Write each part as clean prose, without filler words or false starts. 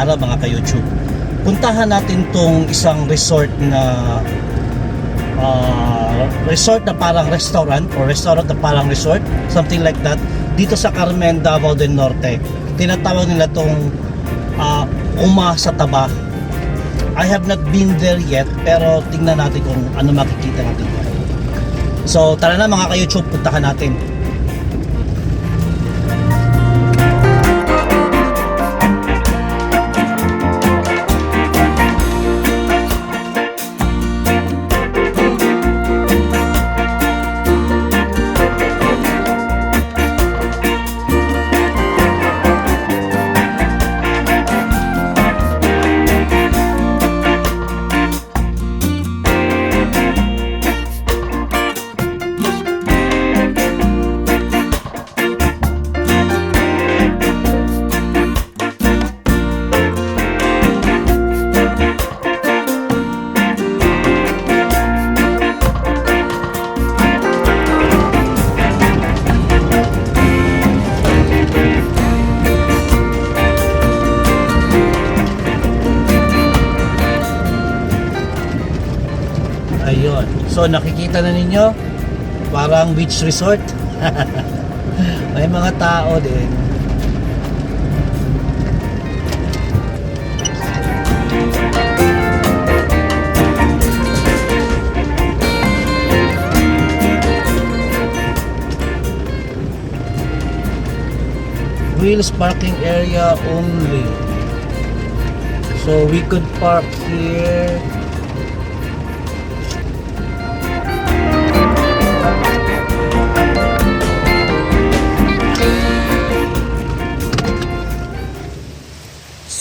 araw mga ka-YouTube. Puntahan natin tong isang resort na parang restaurant or restaurant na parang resort, something like that, dito sa Carmen, Davao del Norte. Tinatawag nila tong sa Taba. I have not been there yet, pero tingnan natin kung ano makikita natin. So tara na mga ka-YouTube, puntahan natin. Ayun. So nakikita na ninyo, parang beach resort. May mga tao din. Wheels parking area only. So we could park here.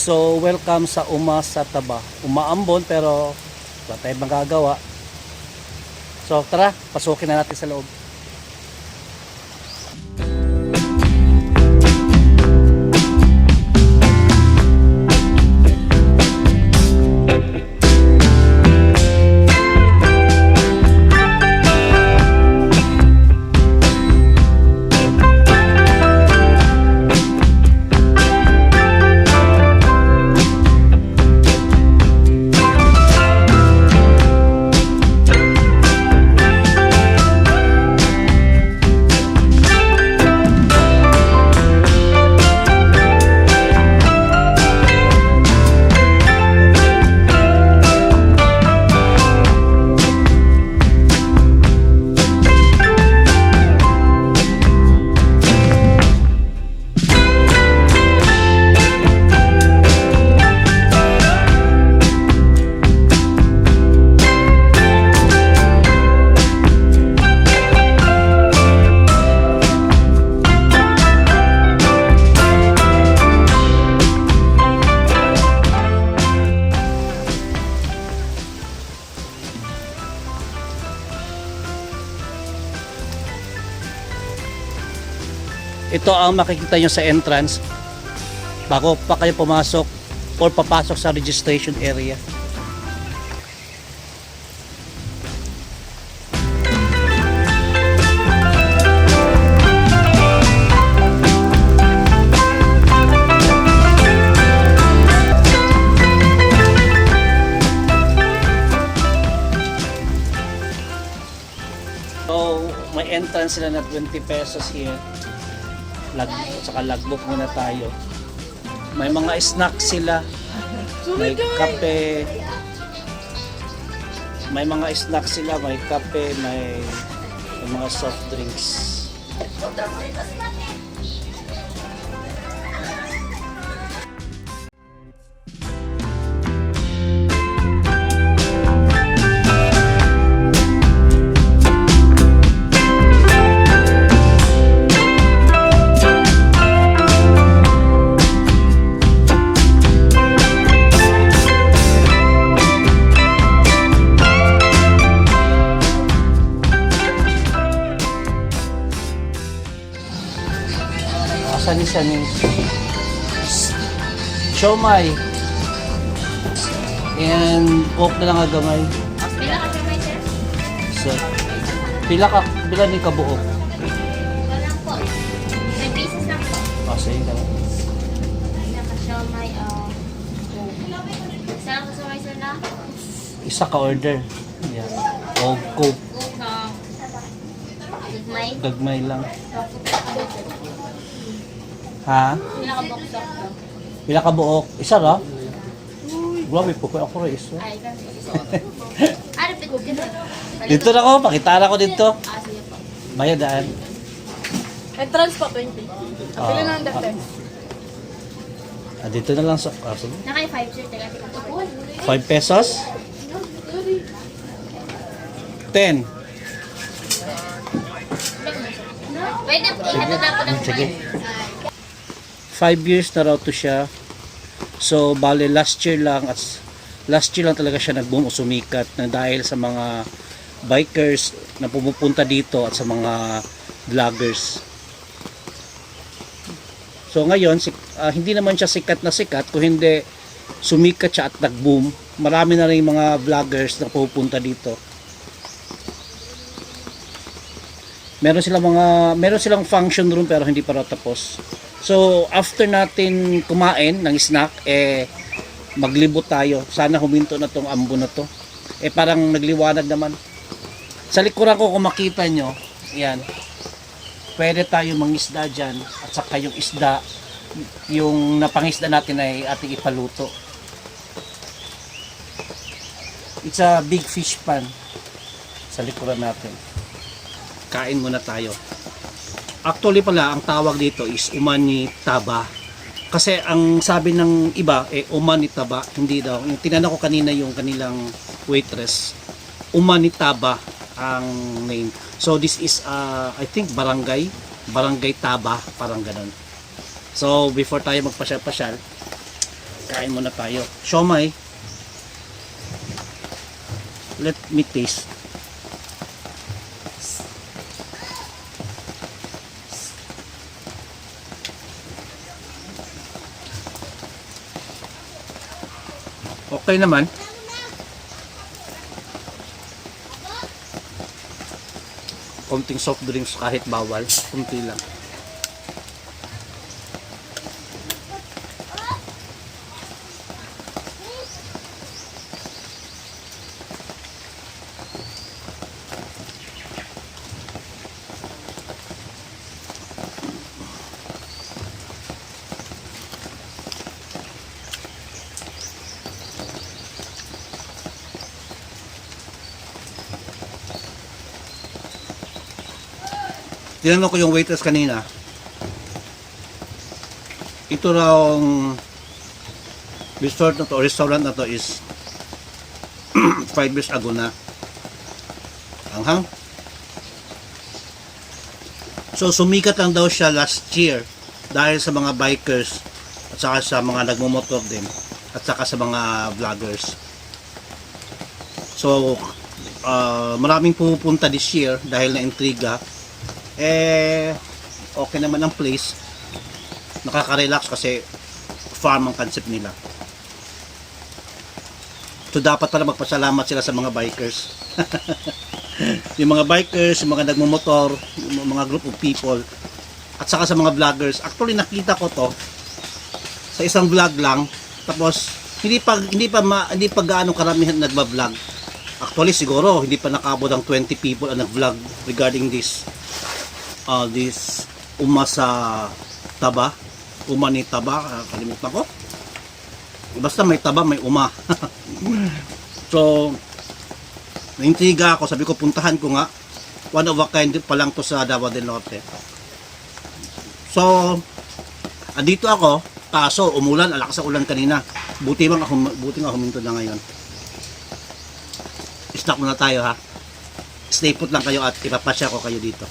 So welcome sa sa Taba. Umaambon pero wala tayong magagawa. So tara, pasukin na natin sa loob. Ito ang makikita nyo sa entrance bago pa kayo pumasok or papasok sa registration area. So may entrance sila na 20 pesos here. Saka logbook muna tayo. May mga snacks sila. May kape. May mga snacks sila, may kape, may mga soft drinks. Sani siomai and coke na lang agamay. Pila ka gamay, sir? So, pila ni kabuok? Walang po. 10 pieces lang po. Sige ka lang. Pila ka siomay, Isa lang kasama sir na. Isa ka order. Yan. O coke. Gagmay. Gagmay lang. Ha? Pinakaboksak to. Pila ka buok? Isa ra? Grabe po ko ako ra isa. Ay, kasi isa. Ah, repeat ko dito. Dito na ko, pakita na ko dito. Ah, sige po. Bayadaan. Entrance po, 20. Ah, Pili na ang dagdag. Dito na lang sa sige. Nakay 5 sir. Teka, teka. 5 pesos? 10. Pwede po. Ihatid na po ng Sige. 5 years na raw to siya. So, bale last year lang talaga siya nag-boom o sumikat na dahil sa mga bikers na pumupunta dito at sa mga vloggers. So ngayon, hindi naman siya sikat na sikat, kung hindi sumikat siya at nag-boom. Marami na rin mga vloggers na pupunta dito. Meron silang function room pero hindi pa raw tapos. So after natin kumain ng snack, maglibot tayo. Sana huminto na tong ambo na to. Parang nagliwanag naman. Sa likuran ko kung makita nyo, yan. Pwede tayo mangisda dyan. At saka yung isda, yung napangisda natin ay ating ipaluto. It's a big fish pan sa likuran natin. Kain muna tayo. Actually pala, ang tawag dito is umani taba. Kasi ang sabi ng iba, umani taba, hindi daw. Yung tinanong ko kanina yung kanilang waitress, umani taba ang name. So this is, I think barangay Taba, parang ganun. So before tayo magpasyal-pasyal, kain muna tayo. Siomai. Let me taste. Okay naman. Konting soft drinks kahit bawal, konti lang. Tinanong ko yung waitress kanina. Ito raw resort na to, restaurant na to is 5 years ago na. Anghang. So sumikat lang daw siya last year dahil sa mga bikers at saka sa mga nagmumotor din at saka sa mga vloggers. So maraming pupunta this year dahil na intriga. Okay naman ang place, nakaka-relax kasi farm ang concept nila. So dapat pala magpasalamat sila sa mga bikers. Yung mga bikers, yung mga nagmumotor, yung mga group of people, at saka sa mga vloggers. Actually nakita ko to sa isang vlog lang, tapos hindi pa gaano karamihan nagba-vlog. Actually siguro hindi pa nakabot ang 20 people ang nag-vlog regarding this uma sa taba, uma ni taba, kalimutan ko. Basta may taba, may uma. So naintriga ako, sabi ko puntahan ko nga, one of a kind pa lang to sa Davao del Norte. So andito ako, kaso umulan, alakas sa ulan kanina. Buti nga huminto na ngayon. Snack muna tayo ha. Stay put lang kayo at ipapasya ko kayo dito.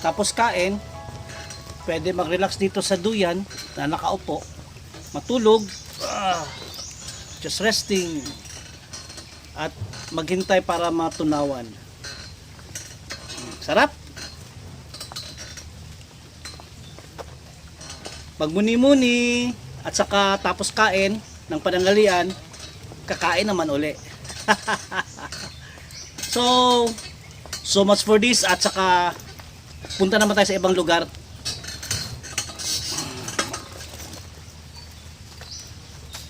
tapos kain, pwede mag-relax dito sa duyan na nakaupo, matulog, just resting, at maghintay para matunawan. Sarap. Magmuni-muni at saka tapos kain ng pananghalian, kakain naman uli. So much for this, at saka punta naman tayo sa ibang lugar.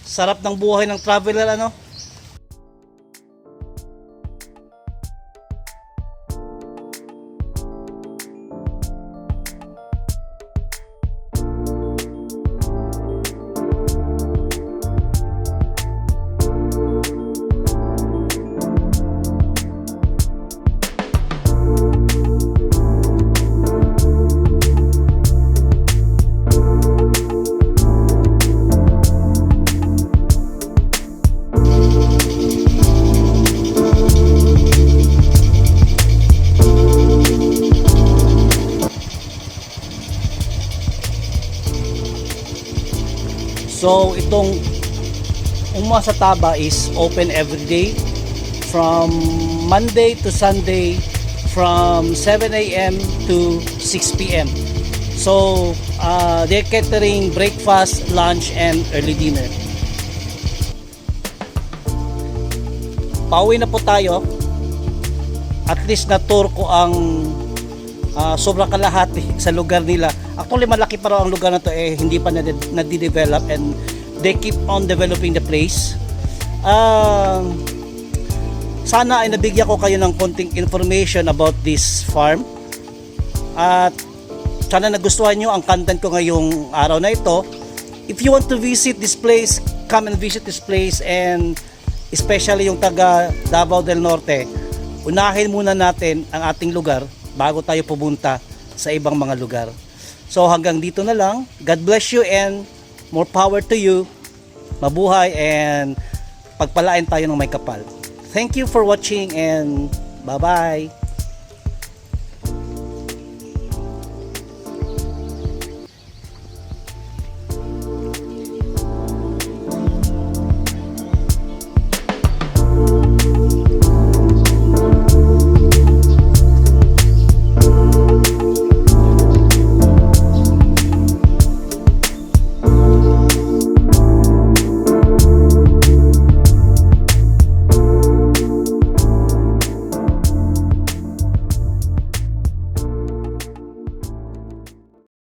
Sarap ng buhay ng traveler, ano? So itong sa Taba is open every day from Monday to Sunday from 7 a.m. to 6 p.m. So they're catering breakfast, lunch, and early dinner. Pauwi na po tayo. At least na tour ko ang sobrang kalahati sa lugar nila. Actually malaki pa raw ang lugar na to, hindi pa nade-develop, and they keep on developing the place. Sana ay nabigyan ko kayo ng konting information about this farm, at sana nagustuhan nyo ang content ko ngayong araw na ito. If you want to visit this place, come and visit this place, and especially yung taga Davao del Norte, unahin muna natin ang ating lugar bago tayo pumunta sa ibang mga lugar. So hanggang dito na lang. God bless you and more power to you. Mabuhay and pagpalain tayo ng may kapal. Thank you for watching and bye-bye.